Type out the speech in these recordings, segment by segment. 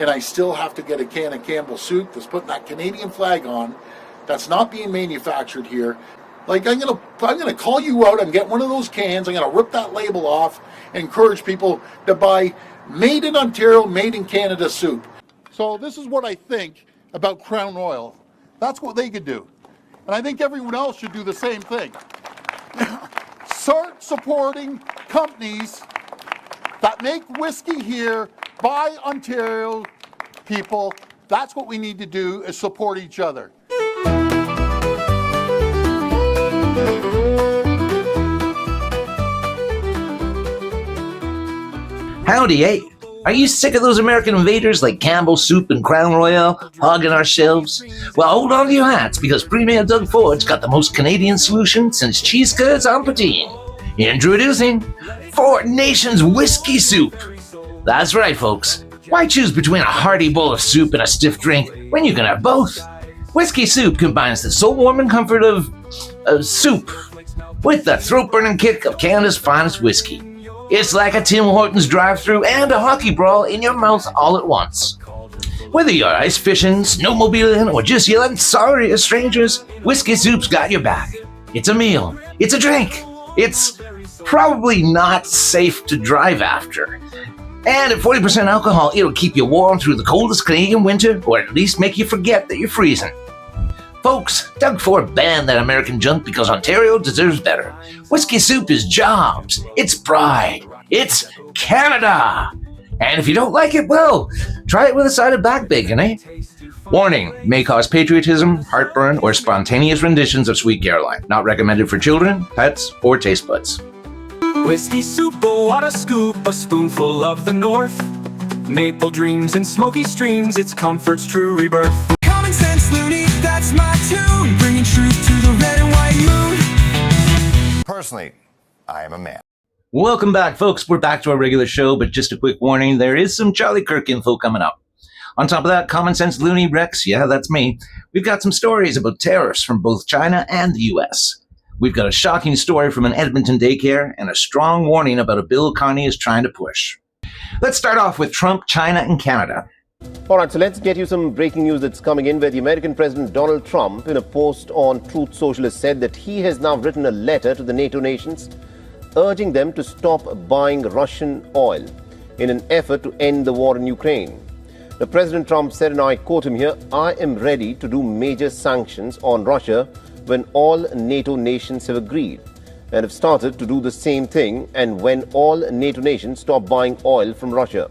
and I still have to get a can of Campbell's soup that's putting that Canadian flag on, that's not being manufactured here. Like, I'm gonna call you out and get one of those cans. I'm gonna rip that label off and encourage people to buy made in Ontario, made in Canada soup. So this is what I think about Crown Royal. That's what they could do. And I think everyone else should do the same thing. Start supporting companies that make whiskey here by Ontario people. That's what we need to do, is support each other. Howdy, eh? Are you sick of those American invaders like Campbell's Soup and Crown Royal hogging our shelves? Well, hold on to your hats, because Premier Doug Ford's got the most Canadian solution since cheese curds on poutine. Introducing Four Nations Whiskey Soup. That's right, folks. Why choose between a hearty bowl of soup and a stiff drink when you can have both? Whiskey Soup combines the soul-warming comfort of soup with the throat-burning kick of Canada's finest whiskey. It's like a Tim Hortons drive-thru and a hockey brawl in your mouth all at once. Whether you're ice fishing, snowmobiling, or just yelling sorry at strangers, Whiskey Soup's got your back. It's a meal. It's a drink. It's probably not safe to drive after. And at 40% alcohol, it'll keep you warm through the coldest Canadian winter, or at least make you forget that you're freezing. Folks, Doug Ford banned that American junk because Ontario deserves better. Whiskey Soup is jobs, it's pride, it's Canada! And if you don't like it, well, try it with a side of back bacon, eh? Warning, may cause patriotism, heartburn, or spontaneous renditions of Sweet Caroline. Not recommended for children, pets, or taste buds. Whiskey soup, oh what a scoop, a spoonful of the north. Maple dreams and smoky streams, it's comfort's true rebirth. Sense Loonie, that's my tune, bringing truth to the red and white moon. Personally, I am a man. Welcome back, folks. We're back to our regular show, but just a quick warning, there is some Charlie Kirk info coming up. On top of that, Common Sense Loonie Rex, yeah, that's me. We've got some stories about tariffs from both China and the US. We've got a shocking story from an Edmonton daycare and a strong warning about a bill Carney is trying to push. Let's start off with Trump, China, and Canada. All right, so let's get you some breaking news that's coming in, where the American President Donald Trump, in a post on Truth Social, has said that he has now written a letter to the NATO nations urging them to stop buying Russian oil in an effort to end the war in Ukraine. The President Trump said, and I quote him here, "I am ready to do major sanctions on Russia when all NATO nations have agreed and have started to do the same thing, and when all NATO nations stop buying oil from Russia."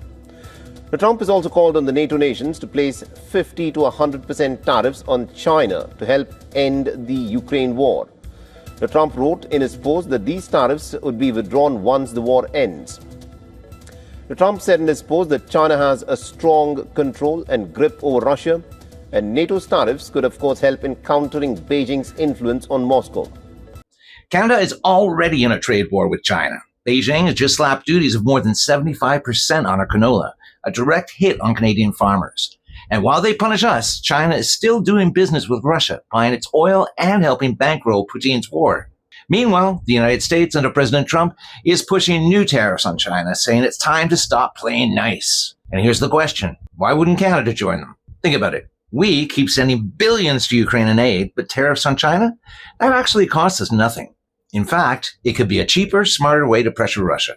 Now, Trump has also called on the NATO nations to place 50 to 100% tariffs on China to help end the Ukraine war. Now, Trump wrote in his post that these tariffs would be withdrawn once the war ends. Now, Trump said in his post that China has a strong control and grip over Russia, and NATO's tariffs could, of course, help in countering Beijing's influence on Moscow. Canada is already in a trade war with China. Beijing has just slapped duties of more than 75% on our canola, a direct hit on Canadian farmers. And while they punish us, China is still doing business with Russia, buying its oil and helping bankroll Putin's war. Meanwhile, the United States under President Trump is pushing new tariffs on China, saying it's time to stop playing nice. And here's the question. Why wouldn't Canada join them? Think about it. We keep sending billions to Ukraine in aid, but tariffs on China? That actually costs us nothing. In fact, it could be a cheaper, smarter way to pressure Russia.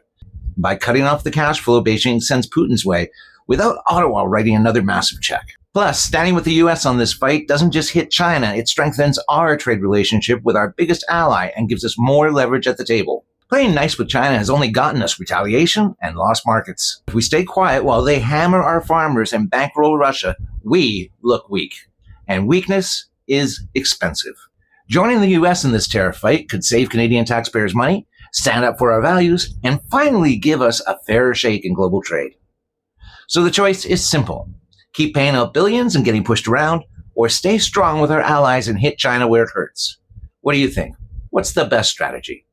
By cutting off the cash flow Beijing sends Putin's way, without Ottawa writing another massive check. Plus, standing with the U.S. on this fight doesn't just hit China, it strengthens our trade relationship with our biggest ally and gives us more leverage at the table. Playing nice with China has only gotten us retaliation and lost markets. If we stay quiet while they hammer our farmers and bankroll Russia, we look weak. And weakness is expensive. Joining the U.S. in this tariff fight could save Canadian taxpayers money, stand up for our values, and finally give us a fairer shake in global trade. So the choice is simple. Keep paying out billions and getting pushed around, or stay strong with our allies and hit China where it hurts. What do you think? What's the best strategy?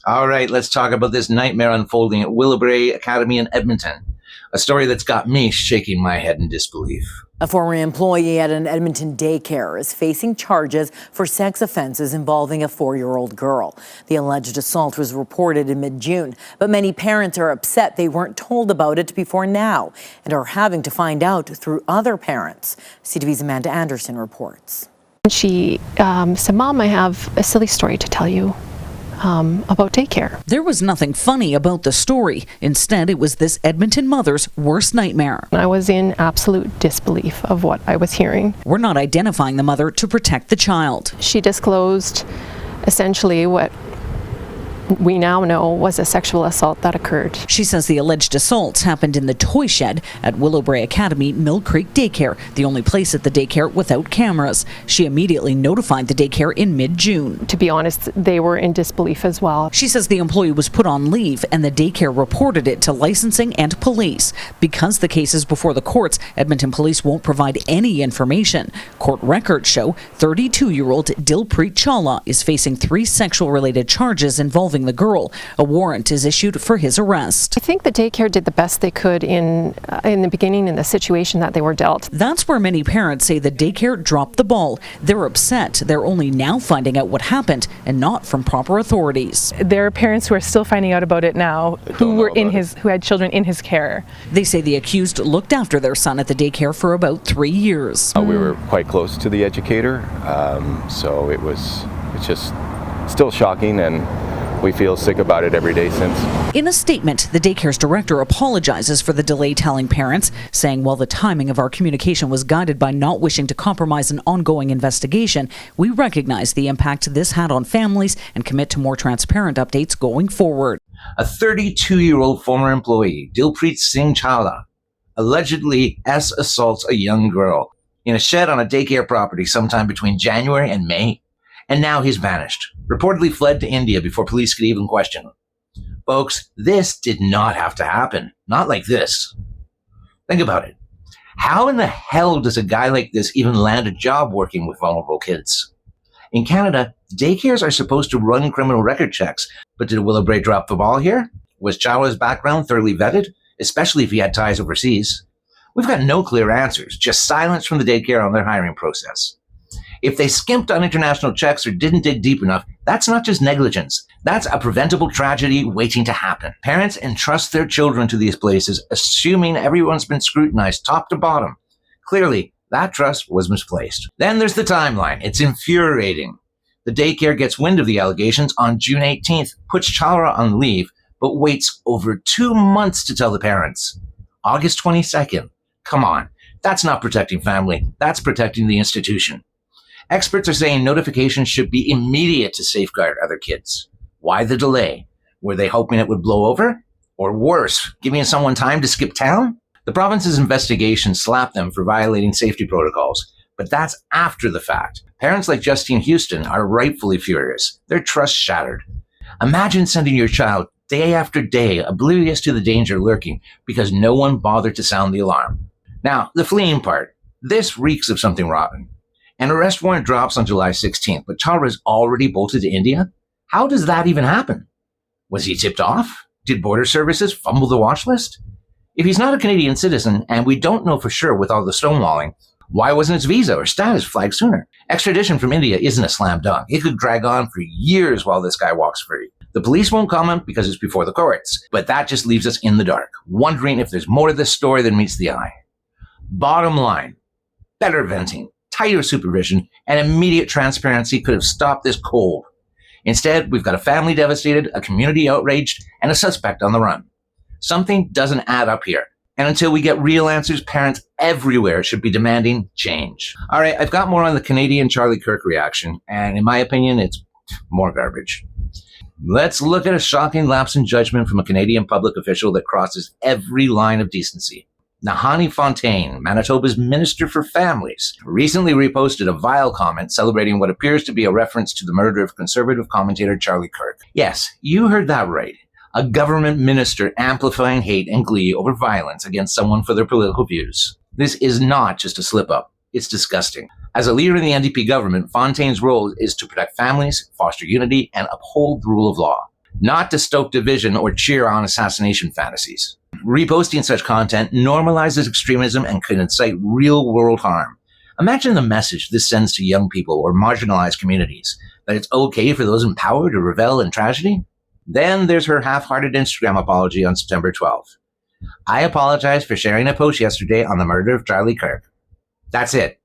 All right, let's talk about this nightmare unfolding at Willowbrae Academy in Edmonton. A story that's got me shaking my head in disbelief. A former employee at an Edmonton daycare is facing charges for sex offenses involving a 4-year-old girl. The alleged assault was reported in mid-June, but many parents are upset they weren't told about it before now and are having to find out through other parents. CTV's Amanda Anderson reports. She said, "Mom, I have a silly story to tell you about daycare." There was nothing funny about the story. Instead, it was this Edmonton mother's worst nightmare. I was in absolute disbelief of what I was hearing. We're not identifying the mother to protect the child. She disclosed essentially what we now know was a sexual assault that occurred. She says the alleged assaults happened in the toy shed at Willowbrae Academy Mill Creek Daycare, the only place at the daycare without cameras. She immediately notified the daycare in mid-June. To be honest, they were in disbelief as well. She says the employee was put on leave and the daycare reported it to licensing and police. Because the case is before the courts, Edmonton police won't provide any information. Court records show 32-year-old Dilpreet Chawla is facing 3 sexual-related charges involving the girl. A warrant is issued for his arrest. I think the daycare did the best they could in the beginning in the situation that they were dealt. That's where many parents say the daycare dropped the ball. They're upset. They're only now finding out what happened and not from proper authorities. There are parents who are still finding out about it now who had children in his care. They say the accused looked after their son at the daycare for about 3 years. We were quite close to the educator, so it's just still shocking, and we feel sick about it every day since. In a statement, the daycare's director apologizes for the delay telling parents, saying while the timing of our communication was guided by not wishing to compromise an ongoing investigation, we recognize the impact this had on families and commit to more transparent updates going forward. A 32-year-old former employee, Dilpreet Singh Chawla, allegedly assaults a young girl in a shed on a daycare property sometime between January and May. And now he's vanished, reportedly fled to India before police could even question him. Folks, this did not have to happen. Not like this. Think about it. How in the hell does a guy like this even land a job working with vulnerable kids? In Canada, daycares are supposed to run criminal record checks, but did Willowbrae drop the ball here? Was Chawla's background thoroughly vetted, especially if he had ties overseas? We've got no clear answers, just silence from the daycare on their hiring process. If they skimped on international checks or didn't dig deep enough, that's not just negligence. That's a preventable tragedy waiting to happen. Parents entrust their children to these places, assuming everyone's been scrutinized top to bottom. Clearly, that trust was misplaced. Then there's the timeline. It's infuriating. The daycare gets wind of the allegations on June 18th, puts Chawla on leave, but waits over 2 months to tell the parents. August 22nd. Come on. That's not protecting family. That's protecting the institution. Experts are saying notifications should be immediate to safeguard other kids. Why the delay? Were they hoping it would blow over? Or worse, giving someone time to skip town? The province's investigation slapped them for violating safety protocols, but that's after the fact. Parents like Justine Houston are rightfully furious. Their trust shattered. Imagine sending your child day after day oblivious to the danger lurking because no one bothered to sound the alarm. Now, the fleeing part. This reeks of something rotten. An arrest warrant drops on July 16th, but Chawla is already bolted to India? How does that even happen? Was he tipped off? Did border services fumble the watch list? If he's not a Canadian citizen, and we don't know for sure with all the stonewalling, why wasn't his visa or status flagged sooner? Extradition from India isn't a slam dunk. It could drag on for years while this guy walks free. The police won't comment because it's before the courts, but that just leaves us in the dark, wondering if there's more to this story than meets the eye. Bottom line, better venting, tighter supervision, and immediate transparency could have stopped this cold. Instead, we've got a family devastated, a community outraged, and a suspect on the run. Something doesn't add up here. And until we get real answers, parents everywhere should be demanding change. All right, I've got more on the Canadian Charlie Kirk reaction, and in my opinion, it's more garbage. Let's look at a shocking lapse in judgment from a Canadian public official that crosses every line of decency. Nahanni Fontaine, Manitoba's Minister for Families, recently reposted a vile comment celebrating what appears to be a reference to the murder of conservative commentator Charlie Kirk. Yes, you heard that right. A government minister amplifying hate and glee over violence against someone for their political views. This is not just a slip-up. It's disgusting. As a leader in the NDP government, Fontaine's role is to protect families, foster unity, and uphold the rule of law, not to stoke division or cheer on assassination fantasies. Reposting such content normalizes extremism and can incite real-world harm. Imagine the message this sends to young people or marginalized communities, that it's okay for those in power to revel in tragedy? Then there's her half-hearted Instagram apology on September 12th. I apologize for sharing a post yesterday on the murder of Charlie Kirk. That's it.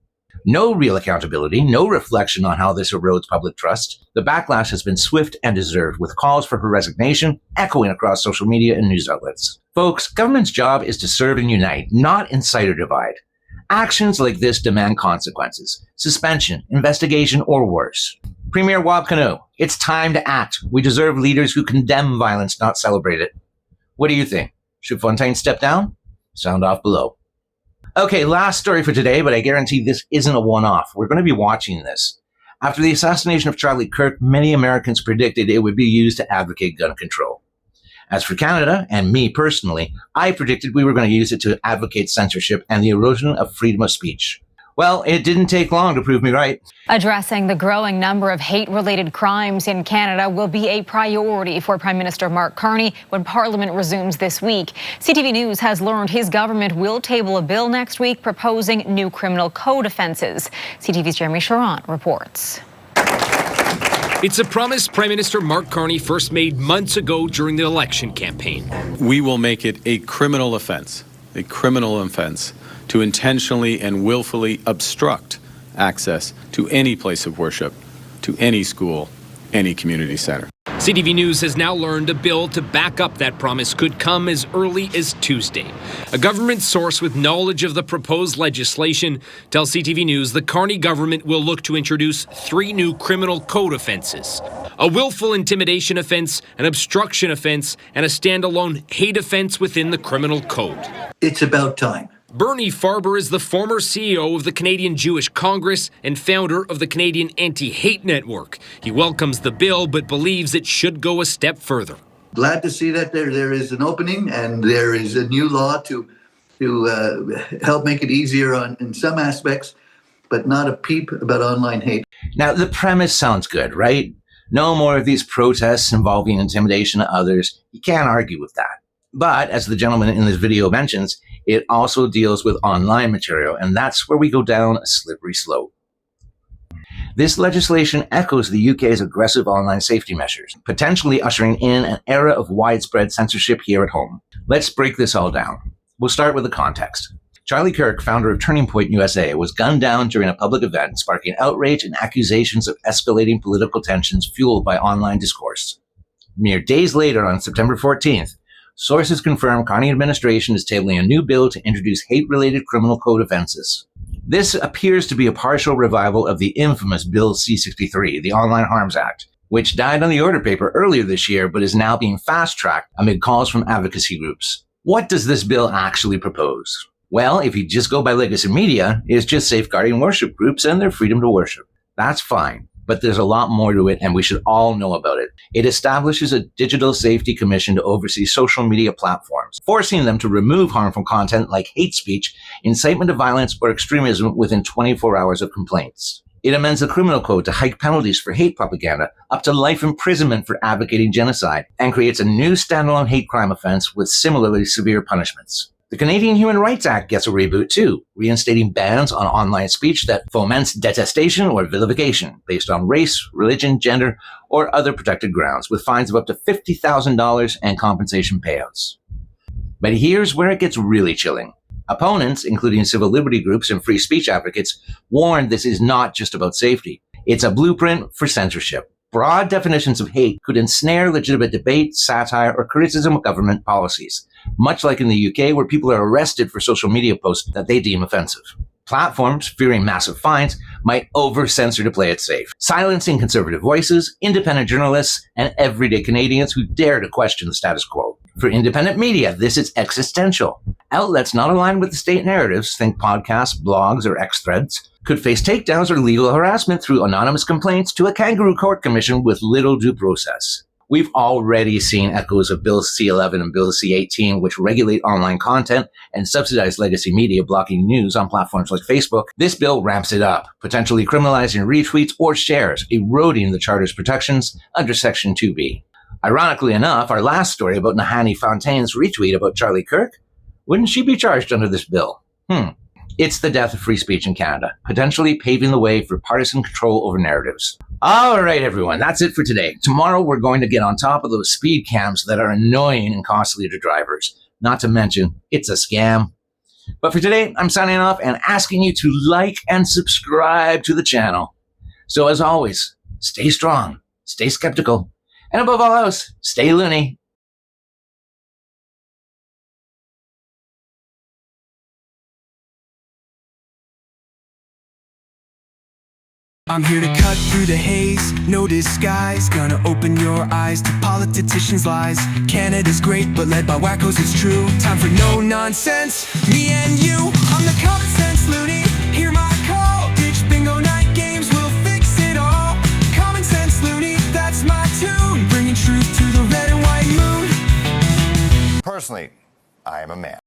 No real accountability, no reflection on how this erodes public trust. The backlash has been swift and deserved, with calls for her resignation echoing across social media and news outlets. Folks, government's job is to serve and unite, not incite or divide. Actions like this demand consequences, suspension, investigation, or worse. Premier Wab Kinew, it's time to act. We deserve leaders who condemn violence, not celebrate it. What do you think? Should Fontaine step down? Sound off below. Okay, last story for today, but I guarantee this isn't a one-off. We're going to be watching this. After the assassination of Charlie Kirk, many Americans predicted it would be used to advocate gun control. As for Canada, and me personally, I predicted we were going to use it to advocate censorship and the erosion of freedom of speech. Well, it didn't take long to prove me right. Addressing the growing number of hate-related crimes in Canada will be a priority for Prime Minister Mark Carney when Parliament resumes this week. CTV News has learned his government will table a bill next week proposing new criminal code offences. CTV's Jeremy Sharon reports. It's a promise Prime Minister Mark Carney first made months ago during the election campaign. We will make it a criminal offense to intentionally and willfully obstruct access to any place of worship, to any school, any community center. CTV News has now learned a bill to back up that promise could come as early as Tuesday. A government source with knowledge of the proposed legislation tells CTV News the Carney government will look to introduce 3 new criminal code offenses: a willful intimidation offense, an obstruction offense, and a standalone hate offense within the criminal code. It's about time. Bernie Farber is the former CEO of the Canadian Jewish Congress and founder of the Canadian Anti-Hate Network. He welcomes the bill but believes it should go a step further. Glad to see that there is an opening and there is a new law to help make it easier in some aspects, but not a peep about online hate. Now, the premise sounds good, right? No more of these protests involving intimidation of others. You can't argue with that. But, as the gentleman in this video mentions, it also deals with online material, and that's where we go down a slippery slope. This legislation echoes the UK's aggressive online safety measures, potentially ushering in an era of widespread censorship here at home. Let's break this all down. We'll start with the context. Charlie Kirk, founder of Turning Point USA, was gunned down during a public event, sparking outrage and accusations of escalating political tensions fueled by online discourse. Mere days later, on September 14th, sources confirm Carney administration is tabling a new bill to introduce hate-related criminal code offenses. This appears to be a partial revival of the infamous Bill C-63, the Online Harms Act, which died on the order paper earlier this year but is now being fast-tracked amid calls from advocacy groups. What does this bill actually propose? Well, if you just go by legacy media, it's just safeguarding worship groups and their freedom to worship. That's fine. But there's a lot more to it, and we should all know about it. It establishes a digital safety commission to oversee social media platforms, forcing them to remove harmful content like hate speech, incitement to violence, or extremism within 24 hours of complaints. It amends the criminal code to hike penalties for hate propaganda up to life imprisonment for advocating genocide, and creates a new standalone hate crime offense with similarly severe punishments. The Canadian Human Rights Act gets a reboot too, reinstating bans on online speech that foments detestation or vilification based on race, religion, gender, or other protected grounds, with fines of up to $50,000 and compensation payouts. But here's where it gets really chilling. Opponents, including civil liberty groups and free speech advocates, warn this is not just about safety. It's a blueprint for censorship. Broad definitions of hate could ensnare legitimate debate, satire, or criticism of government policies, much like in the UK, where people are arrested for social media posts that they deem offensive. Platforms, fearing massive fines, might over-censor to play it safe, silencing conservative voices, independent journalists, and everyday Canadians who dare to question the status quo. For independent media, this is existential. Outlets not aligned with the state narratives, think podcasts, blogs, or X threads, could face takedowns or legal harassment through anonymous complaints to a kangaroo court commission with little due process. We've already seen echoes of Bill C-11 and Bill C-18, which regulate online content and subsidize legacy media blocking news on platforms like Facebook. This bill ramps it up, potentially criminalizing retweets or shares, eroding the Charter's protections under Section 2B. Ironically enough, our last story about Nahanni Fontaine's retweet about Charlie Kirk, wouldn't she be charged under this bill? It's the death of free speech in Canada, potentially paving the way for partisan control over narratives. All right, everyone, that's it for today. Tomorrow, we're going to get on top of those speed cams that are annoying and costly to drivers. Not to mention, it's a scam. But for today, I'm signing off and asking you to like and subscribe to the channel. So as always, stay strong, stay skeptical, and above all else, stay loony. I'm here to cut through the haze, no disguise. Gonna open your eyes to politicians' lies. Canada's great, but led by wackos, it's true. Time for no nonsense, me and you. I'm the common sense loony, hear my call. Ditch bingo night games, we'll fix it all. Common sense loony, that's my tune. Bringing truth to the red and white moon. Personally, I am a man.